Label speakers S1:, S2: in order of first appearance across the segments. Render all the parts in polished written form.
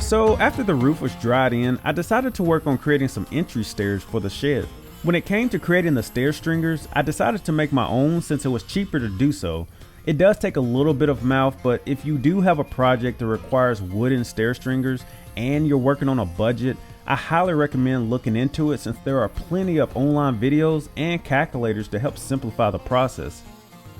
S1: So after the roof was dried in, I decided to work on creating some entry stairs for the shed. When it came to creating the stair stringers, I decided to make my own since it was cheaper to do so. It does take a little bit of mouth, but if you do have a project that requires wooden stair stringers and you're working on a budget, I highly recommend looking into it since there are plenty of online videos and calculators to help simplify the process.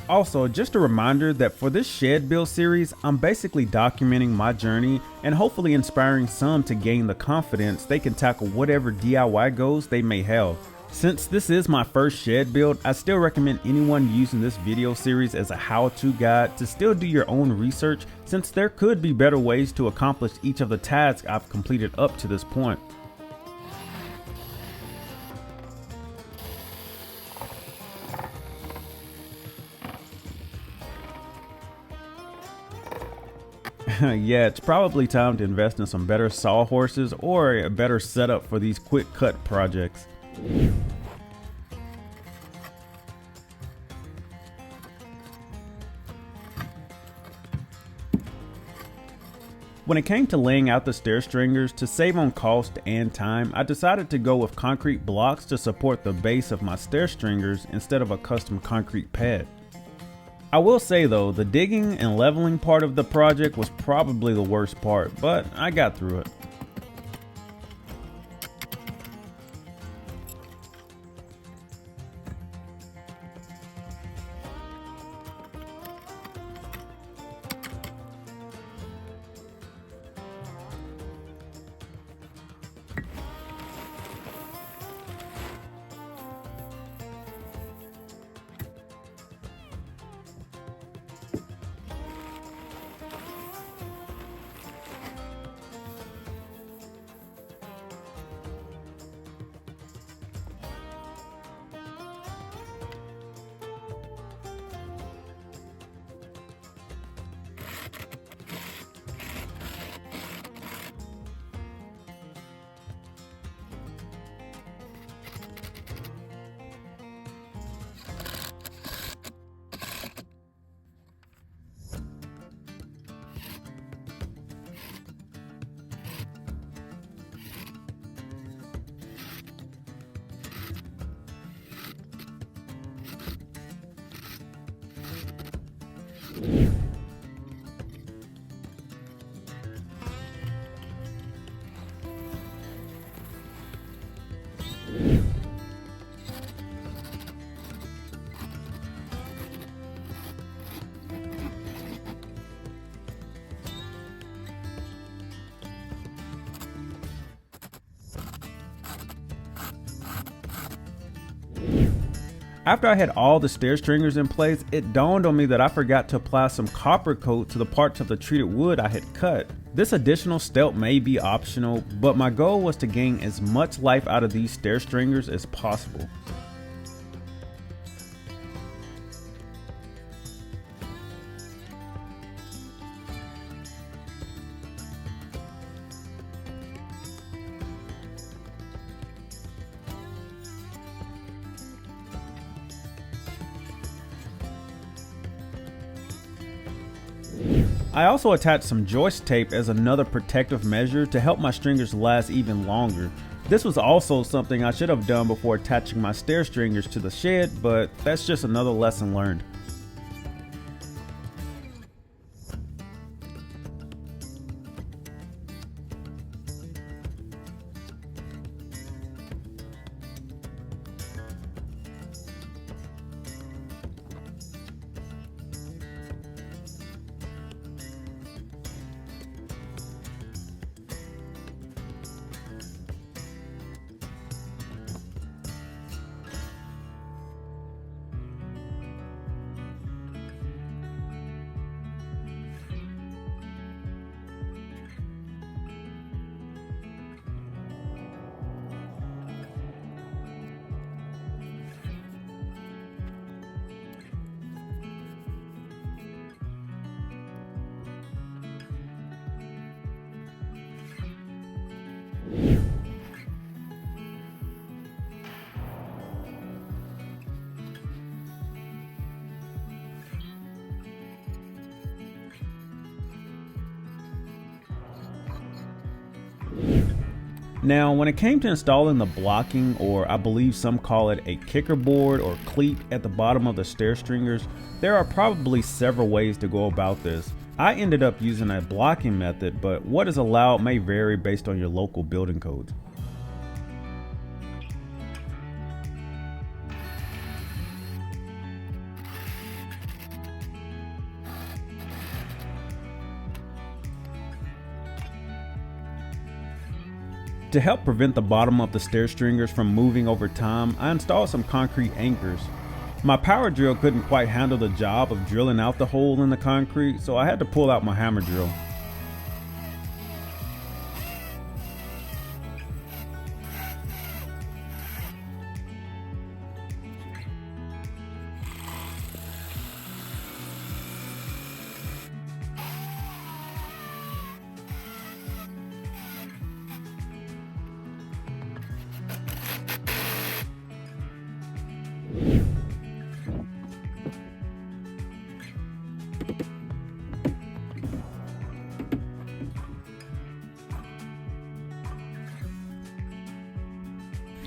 S1: Also, just a reminder that for this shed build series, I'm basically documenting my journey and hopefully inspiring some to gain the confidence they can tackle whatever DIY goals they may have. Since this is my first shed build, I still recommend anyone using this video series as a how-to guide to still do your own research, since there could be better ways to accomplish each of the tasks I've completed up to this point. Yeah, it's probably time to invest in some better sawhorses or a better setup for these quick cut projects. When it came to laying out the stair stringers, to save on cost and time, I decided to go with concrete blocks to support the base of my stair stringers instead of a custom concrete pad. I will say though, the digging and leveling part of the project was probably the worst part, but I got through it. After I had all the stair stringers in place, it dawned on me that I forgot to apply some copper coat to the parts of the treated wood I had cut. This additional step may be optional, but my goal was to gain as much life out of these stair stringers as possible. I also attached some joist tape as another protective measure to help my stringers last even longer. This was also something I should have done before attaching my stair stringers to the shed, but that's just another lesson learned. Now, when it came to installing the blocking, or I believe some call it a kicker board or cleat at the bottom of the stair stringers, there are probably several ways to go about this. I ended up using a blocking method, but what is allowed may vary based on your local building codes. To help prevent the bottom of the stair stringers from moving over time, I installed some concrete anchors. My power drill couldn't quite handle the job of drilling out the hole in the concrete, so I had to pull out my hammer drill.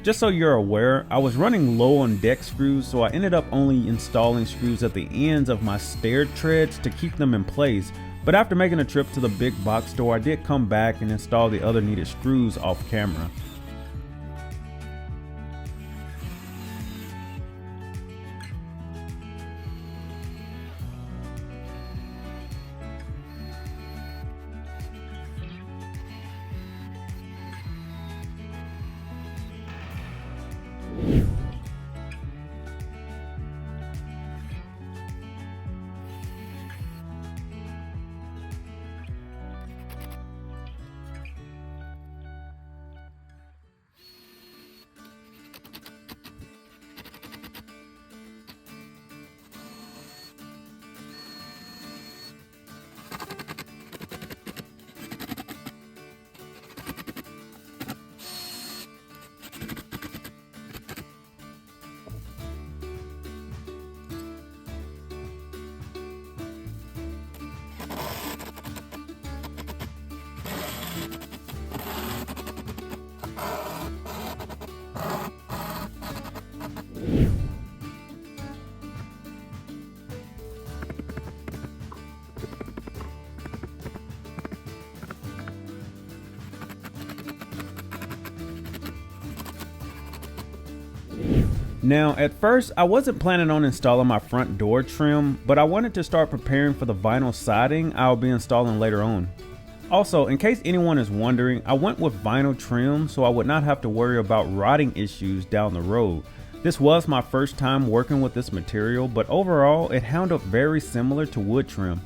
S1: Just so you're aware, I was running low on deck screws, so I ended up only installing screws at the ends of my stair treads to keep them in place, but after making a trip to the big box store, I did come back and install the other needed screws off camera. Now, at first, I wasn't planning on installing my front door trim, but I wanted to start preparing for the vinyl siding I'll be installing later on. Also, in case anyone is wondering, I went with vinyl trim so I would not have to worry about rotting issues down the road. This was my first time working with this material, but overall, it handled very similar to wood trim.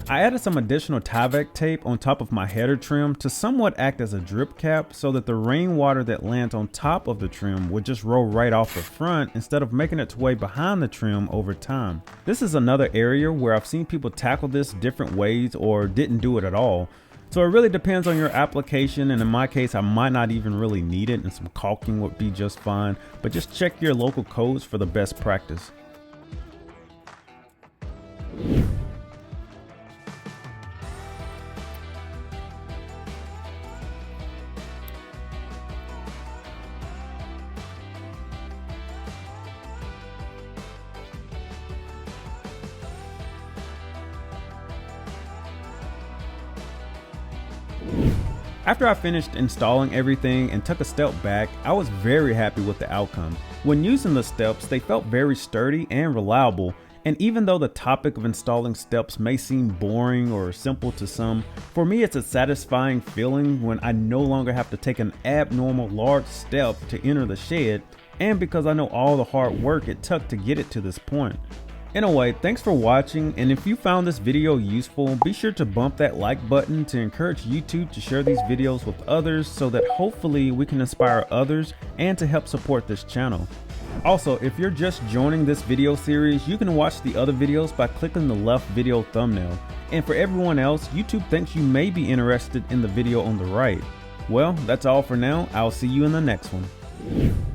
S1: I added some additional Tyvek tape on top of my header trim to somewhat act as a drip cap so that the rainwater that lands on top of the trim would just roll right off the front instead of making its way behind the trim over time. This is another area where I've seen people tackle this different ways or didn't do it at all. So it really depends on your application, and in my case I might not even really need it and some caulking would be just fine, but just check your local codes for the best practice. After I finished installing everything and took a step back, I was very happy with the outcome. When using the steps, they felt very sturdy and reliable, and even though the topic of installing steps may seem boring or simple to some, for me it's a satisfying feeling when I no longer have to take an abnormal large step to enter the shed, and because I know all the hard work it took to get it to this point. Anyway, thanks for watching, and if you found this video useful, be sure to bump that like button to encourage YouTube to share these videos with others so that hopefully we can inspire others and to help support this channel. Also, if you're just joining this video series, you can watch the other videos by clicking the left video thumbnail. And for everyone else, YouTube thinks you may be interested in the video on the right. Well, that's all for now. I'll see you in the next one.